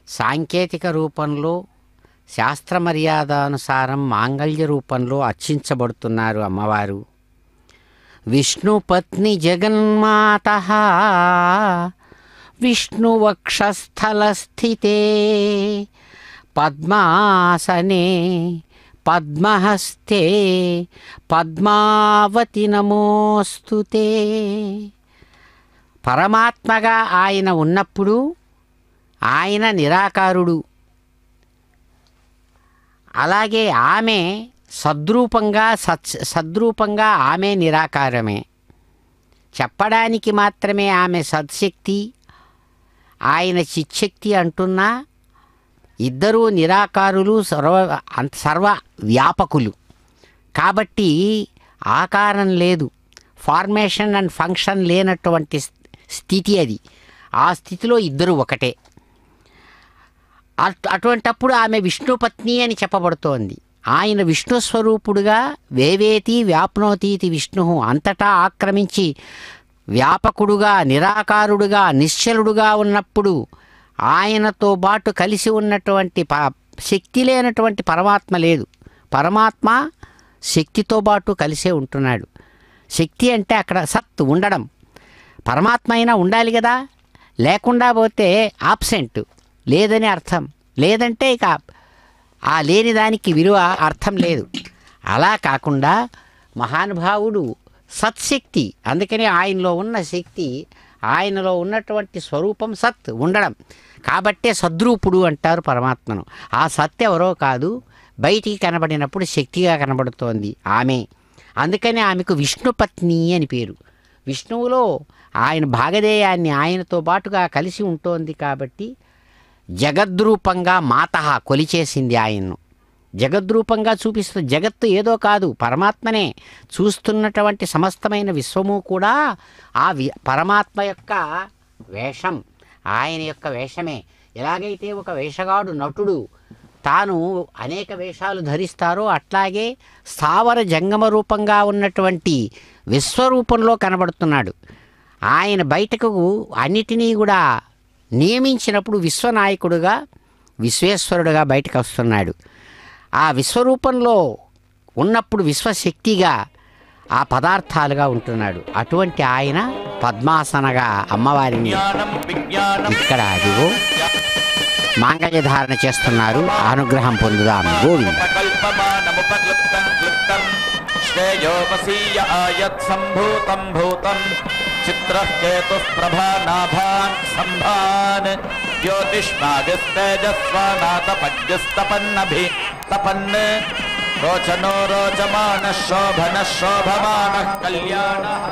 సాంకేతిక రూపంలో శాస్త్ర మర్యాదానుసారం మాంగళ్య రూపంలో అర్చించబడుతున్నారు అమ్మవారు. విష్ణుపత్ని జగన్మాతః విష్ణువక్షస్థలస్థితే పద్మాసనే పద్మహస్తే పద్మావతి నమోస్తుతే. పరమాత్మగా ఆయన ఉన్నప్పుడు ఆయన నిరాకారుడు, అలాగే ఆమె సద్రూపంగా ఆమె నిరాకారమే. చెప్పడానికి మాత్రమే ఆమె సత్శక్తి, ఆయన చిచ్చక్తి అంటున్నా ఇద్దరూ నిరాకారులు, సర్వ వ్యాపకులు. కాబట్టి ఆకారం లేదు, ఫార్మేషన్ అండ్ ఫంక్షన్ లేనటువంటి స్థితి అది. ఆ స్థితిలో ఇద్దరు ఒకటే. అటువంటప్పుడు ఆమె విష్ణుపత్ని అని చెప్పబడుతోంది. ఆయన విష్ణు స్వరూపుడుగా వేవేతి వ్యాప్నోతీతి విష్ణు అంతటా ఆక్రమించి వ్యాపకుడుగా నిరాకారుడుగా నిశ్చలుడుగా ఉన్నప్పుడు ఆయనతో పాటు కలిసి ఉన్నటువంటి శక్తి లేనటువంటి పరమాత్మ లేదు. పరమాత్మ శక్తితో పాటు కలిసే ఉంటున్నాడు. శక్తి అంటే అక్కడ సత్ ఉండడం, పరమాత్మ అయినా ఉండాలి కదా, లేకుండా పోతే ఆబ్సెంట్ లేదని అర్థం. లేదంటే ఇక ఆ లేని దానికి విలువ అర్థం లేదు. అలా కాకుండా మహానుభావుడు సత్శక్తి, అందుకని ఆయనలో ఉన్న శక్తి, ఆయనలో ఉన్నటువంటి స్వరూపం సత్ ఉండడం కాబట్టే సద్రూపుడు అంటారు పరమాత్మను. ఆ సత్ ఎవరో కాదు, బయటికి కనబడినప్పుడు శక్తిగా కనబడుతోంది ఆమె. అందుకని ఆమెకు విష్ణుపత్ని అని పేరు. విష్ణువులో ఆయన భాగధేయాన్ని ఆయనతో పాటుగా కలిసి ఉంటోంది కాబట్టి జగద్రూపంగా మాత కొలిచేసింది ఆయన్ను. జగద్రూపంగా చూపిస్తూ, జగత్తు ఏదో కాదు పరమాత్మనే చూస్తున్నటువంటి సమస్తమైన విశ్వము కూడా ఆ పరమాత్మ యొక్క వేషం, ఆయన యొక్క వేషమే. ఎలాగైతే ఒక వేషగాడు నటుడు తాను అనేక వేషాలు ధరిస్తారో అట్లాగే స్థావర జంగమ రూపంగా ఉన్నటువంటి విశ్వరూపంలో కనబడుతున్నాడు. ఆయన బయటకు అన్నిటినీ కూడా నియమించినప్పుడు విశ్వనాయకుడుగా విశ్వేశ్వరుడుగా బయటకు వస్తున్నాడు. ఆ విశ్వరూపంలో ఉన్నప్పుడు విశ్వశక్తిగా ఆ పదార్థాలుగా ఉంటున్నాడు. అటువంటి ఆయన పద్మాసనగా అమ్మవారిని ఇక్కడ అదిగో మాంగళ్య ధారణ చేస్తున్నారు. అనుగ్రహం పొందుదాం. గోవింద. శ్రేయోపసీయ ఆయత్ సంభూతం భూతం చిత్రః కేతుః ప్రభానాభాన్ సంభాన్ జ్యోతిష్మాదిస్తేజస్వానాతపద్యుస్తపన్నభి తపన్ రోచనో రోచమానః శోభనః శోభమానః కళ్యాణః.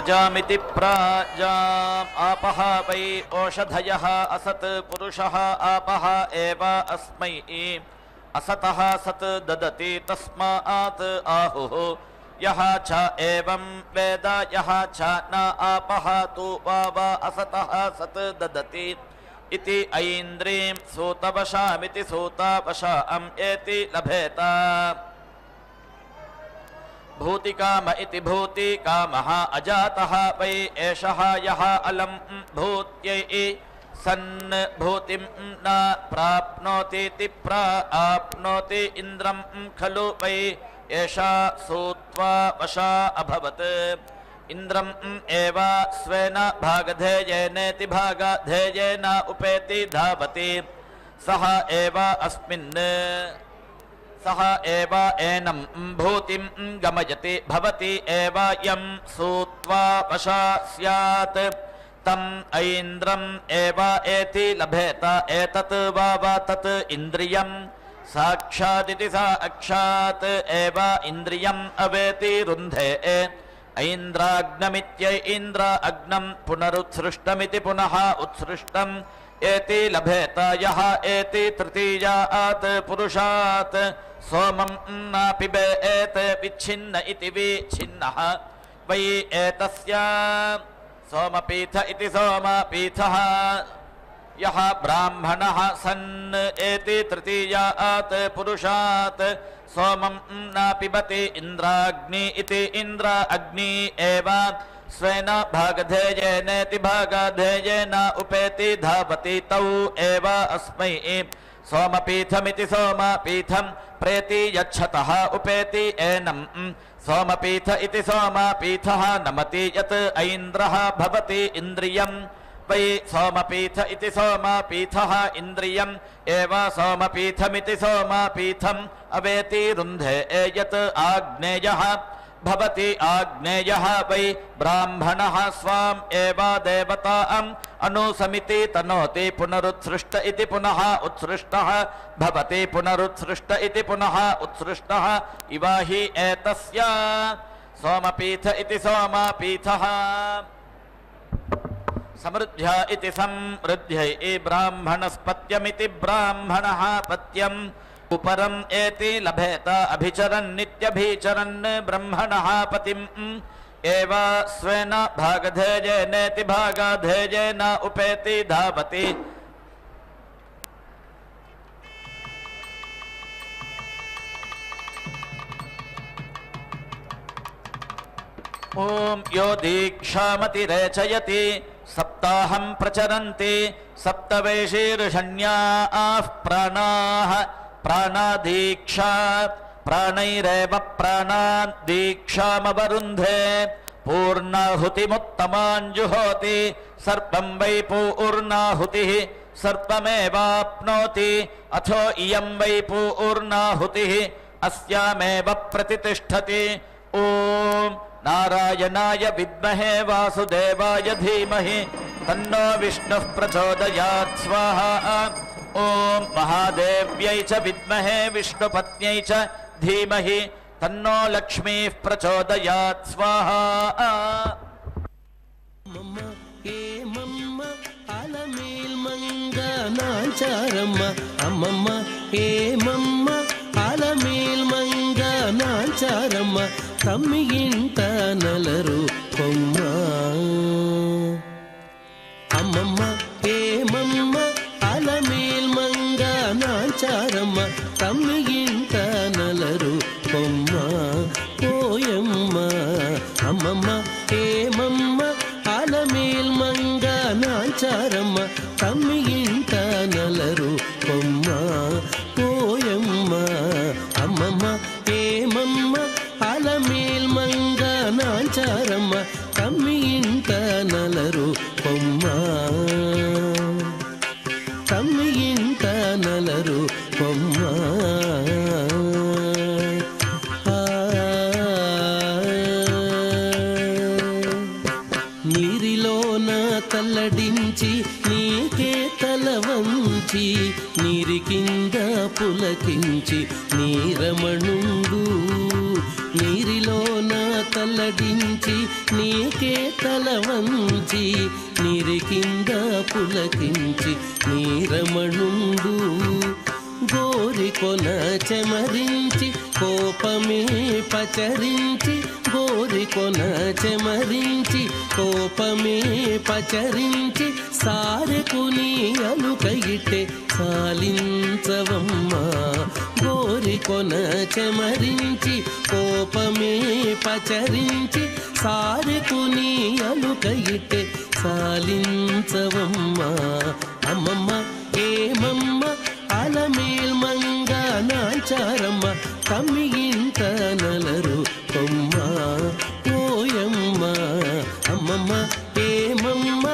प्रजामिति प्राजाम् आपः वै ओषधयः असत् पुरुषः आपः एव अस्मै असतः सत् ददति तस्मात् आहुः यः च एवं वेद यः च न आपः तु वाव असतः सत् ददति इति ऐन्द्रीं सूतवशामिति सूतावशाम् एति लभेत। भूतिकाम इति भूतिकामः अजातः वै एषः यः अलं भूत्यै सन् भूतिं न प्राप्नोतीति प्राप्नोति इन्द्रं खलु वै एषा सूत्वा वशा अभवत्। इन्द्रम् एव स्वेन भागधेयेनेति भागधेयेन उपेति धावति सः एव अस्मिन् सः एव एनं भूतिं गमयति भवति एव यं सूत्वा वशा स्यात् तम् ऐन्द्रम् एव एति लभेत। एतत् वाव तत् इन्द्रियं साक्षादिति साक्षात् एव इन्द्रियम् अवेति रुन्धे। ऐन्द्राग्नमित्यै इन्द्र अग्नं पुनरुत्सृष्टमिति पुनः उत्सृष्टम् एति लभेत। यः एति तृतीयात् पुरुषात् सोमं न पिबेत् विच्छिन्न इति विच्छिन्नः वै एतस्य सोमपीठ इति सोमपीठः यः ब्राह्मणः सन् एति तृतीयात् पुरुषात् सोमं न पिबति इन्द्राग्नि इति इन्द्र अग्नि एव स्वेन भागधेयेनेति भागधेयेन उपेति धावति तौ एव अस्मै सोमपीठमिति सोमपीठं प्रेति यच्छतः उपेति एनं सोमपीठ इति सोमपीठः नमति यत् ऐन्द्रः भवति इन्द्रियं वै सोमपीठ इति सोमपीठः इन्द्रियम् एव सोमपीठमिति सोमपीठम् अवेति रुन्धे। यत् आग्नेयः भवति आग्नेयः वै ब्राह्मणः स्वाम् एव देवताम् अनुसमिति तनोति पुनरुत्सृष्ट इति पुनः उत्सृष्टः भवति पुनरुत्सृष्ट इति पुनः उत्सृष्टः इव हि एतस्य सोमपीठ इति सोमपीठः समृद्ध्या इति समृद्ध्यै ब्राह्मणस्पत्यमिति ब्राह्मणः पत्यम् उपरम् एति लभेत। अभिचरन् नित्यभिचरन् ब्रह्मणः पतिम् एव स्वेन भागधेयेनेति भागधेयेन उपेति धावति। ॐ यो दीक्षामतिरेचयति सप्ताहं प्रचरन्ति सप्तवैशीर्षण्याः प्राणाः प्राणादीक्षा प्राणैरेव प्राणान् दीक्षामवरुन्धे पूर्णाहुतिमुत्तमाञ्जुहोति सर्पं वै पूर्णाहुतिः सर्पमेवाप्नोति अथो इयं वै पूर्णाहुतिः अस्यामेव प्रतितिष्ठति। ॐ नारायणाय विद्महे वासुदेवाय धीमहि तन्नो विष्णुः प्रचोदयात् स्वाहा। ॐ महादेव्यै च विद्महे विष्णुपत्न्यै च धीमहि तन्नो लक्ष्मीः प्रचोदयात् स्वाहा। నాచారమ్మ అమ్మమ్మ ఏమమ్మ అలమేల్ మంగ నాచారమ్మ తమ్మి ఇంట నలరు కొమ్మ అమ్మమ్మ ఏమమ్మ అలమేల్ మంగ నాచారమ్మ తమ్మి ఇంట నలరు కొమ్మ పోయమ్మ అమ్మమ్మ ఏమమ్మ అలమేల్ మంగ నాచారమ్మ తమ్మి ఇంట నలరు కొమ్మ పోయమ్మ అమ్మమ్మ ఏమమ్మ అలమేల్ మంగ నాచారమ్మ తమ్మి ఇంట నలరు కొమ్మ తమ్మి ఇంట నలరు కొమ్మ నీరిలోన తల్లడించి నీకే తల వంచి నీరి కింద పులకించి నీరమణుండు నీరిలోన తల్లడించి నీకే తల వంచి నీరి కింద పులకించి నీరమణుండు గోరికొన చెమరించి కోపమే పచరించి గోరికొన చెమరించి కోపమే పచరించి సారెకు నీ అలుకయిటే సాలించవమ్మా గోరికొన చెమరించి కోపమే పచరించి సారెకు నీ అలుకయిటే సాలించవమ్మా అమ్మమ్మ ఏమమ్మ అలమేల్ మంగ నాచారమ్మ కమ్మిగింత నలరు కొమ్మ ఓయమ్మ అమ్మమ్మ ఏమమ్మ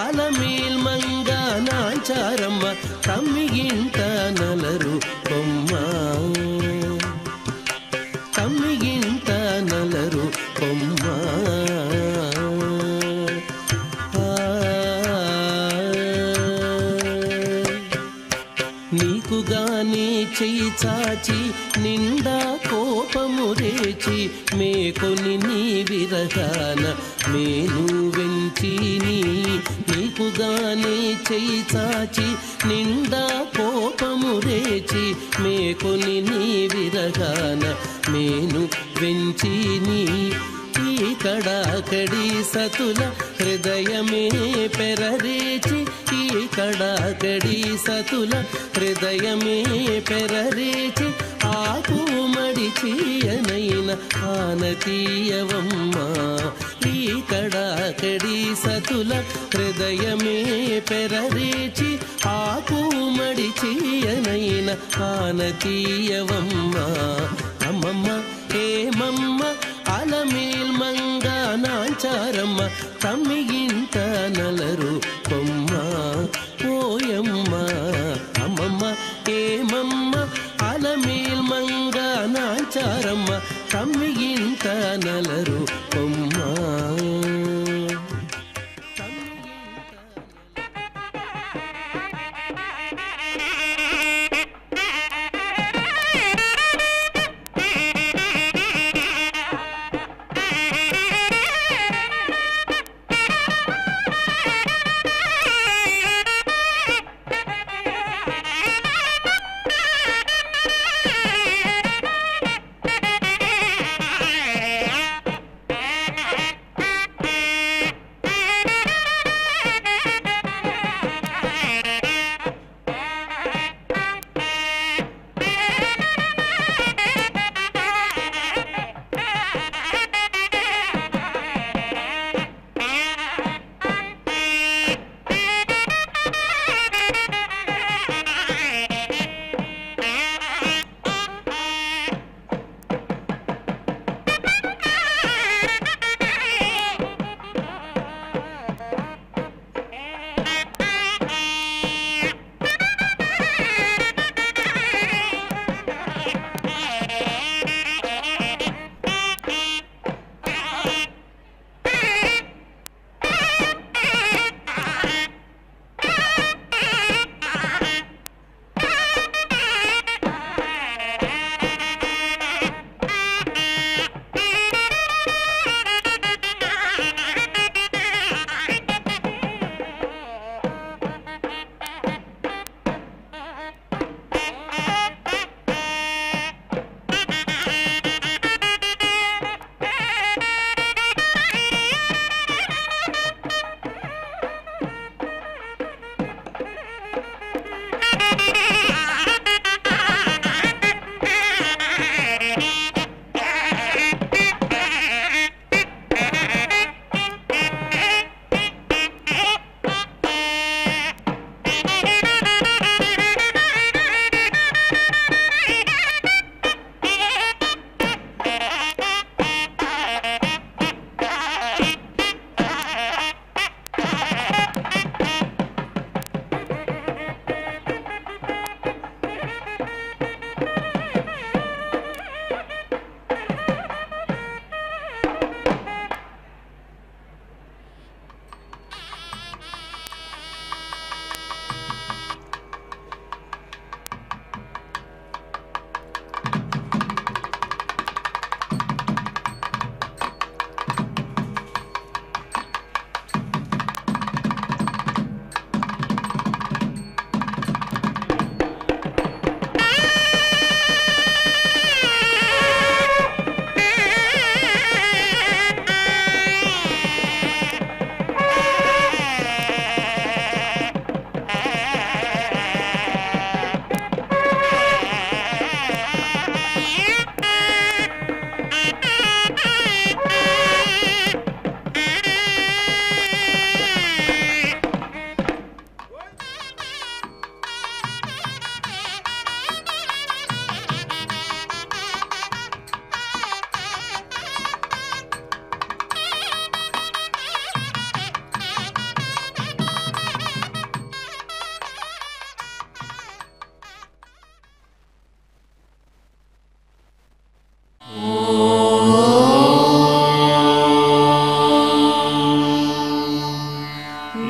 అలమేల్ మంగ నాచారమ్మ కమ్మిగింత నలరు కొమ్మ కమ్మిగింత నలరు కొమ్మ నీకుగానే చెయ్యి చాచి నిండా కోపము రేచి మేకొని నీ విరగాన మేను వెంచి నీకుగానే చెయ్యి చాచి నిండా కోపము రేచి మేకొని నీ విరగాన మేను వెంచి ఈ కడాకడి సతుల హృదయమే పెరరేచి ఈ కడాకడి సతుల హృదయమే పెరరేచి ఆకు మడిచియనైన ఆనతీయవమ్మ ఈ కడాకడి సతుల హృదయమే పెరరేచి ఆకు మడిచియనైన ఆనతీయవమ్మ అమ్మమ్మ ఏమమ్మ అలమేల్ మంగ నాచారమ్మ కమ్మిగింత నలరు కొమ్మ ఓయమ్మ అమ్మమ్మ ఏమమ్మ అలమేల్ మంగ నాచారమ్మ కమ్మిగింత నలరు కొమ్మ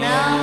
నమో